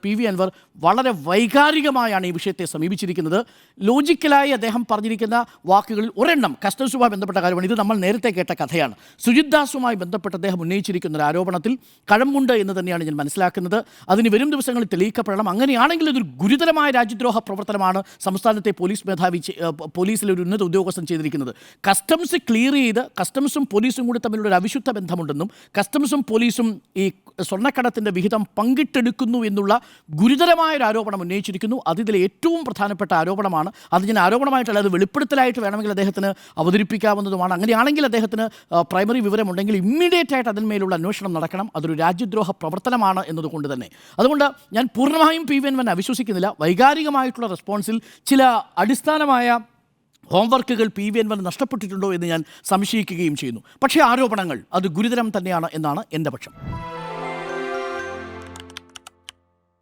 P V Anwar വളരെ വൈകാരികമായാണ് ഈ വിഷയത്തെ സമീപിച്ചിരിക്കുന്നത്. ലോജിക്കലായി അദ്ദേഹം പറഞ്ഞിരിക്കുന്ന വാക്കുകളിൽ ഒരെണ്ണം കസ്റ്റംസുമായി ബന്ധപ്പെട്ട കാര്യമാണ്. ഇത് നമ്മൾ നേരത്തെ കേട്ട കഥയാണ്. സുജിത് ദാസുമായി ബന്ധപ്പെട്ട് അദ്ദേഹം ഉന്നയിച്ചിരിക്കുന്ന ഒരു ആരോപണത്തിൽ കഴമ്പുണ്ട് എന്ന് തന്നെയാണ് ഞാൻ മനസ്സിലാക്കുന്നത്. അതിന് വരും ദിവസങ്ങളിൽ തെളിയിക്കപ്പെടണം. അങ്ങനെയാണെങ്കിൽ ഇതൊരു ഗുരുതരമായ രാജ്യദ്രോഹ പ്രവർത്തനമാണ് സംസ്ഥാനത്തെ പോലീസ് മേധാവി, പോലീസിലെ ഒരു ഉന്നത ഉദ്യോഗസ്ഥൻ ചെയ്തിരിക്കുന്നത്. കസ്റ്റംസ് ക്ലിയർ ചെയ്ത് കസ്റ്റംസും പോലീസും കൂടി തമ്മിലുള്ള ഒരു അവിശുദ്ധ ബന്ധമുണ്ടെന്നും കസ്റ്റംസും പോലീസും ഈ സ്വർണ്ണക്കടത്തിൻ്റെ വിഹിതം പങ്കിട്ടെടുക്കുന്നു എന്നുള്ള ഗുരുതരമായ ഒരു ആരോപണം ഉന്നയിച്ചിരിക്കുന്നു. അതിലെ ഏറ്റവും പ്രധാനപ്പെട്ട ആരോപണമാണ്. അത് ഞാൻ ആരോപണമായിട്ടല്ല, അത് വെളിപ്പെടുത്തലായിട്ട് വേണമെങ്കിൽ അദ്ദേഹത്തിന് അവതരിപ്പിക്കാവുന്നതുമാണ്. അങ്ങനെയാണെങ്കിൽ അദ്ദേഹത്തിന് പ്രൈമറി വിവരമുണ്ടെങ്കിൽ ഇമ്മീഡിയറ്റ് ആയിട്ട് അതിന്മേലുള്ള അന്വേഷണം നടക്കണം. അതൊരു രാജ്യദ്രോഹ പ്രവർത്തനമാണ് എന്നതുകൊണ്ട് തന്നെ. അതുകൊണ്ട് ഞാൻ പൂർണ്ണമായും പി വി അൻവറിനെ അവിശ്വസിക്കുന്നില്ല. വൈകാരികമായിട്ടുള്ള റെസ്പോൺസിൽ ചില അടിസ്ഥാനമായ ഹോംവർക്കുകൾ പി വി അൻവർ നഷ്ടപ്പെട്ടിട്ടുണ്ടോ എന്ന് ഞാൻ സംശയിക്കുകയും ചെയ്യുന്നു. പക്ഷേ ആരോപണങ്ങൾ അത് ഗുരുതരം തന്നെയാണ് എന്നാണ് എൻ്റെ പക്ഷം.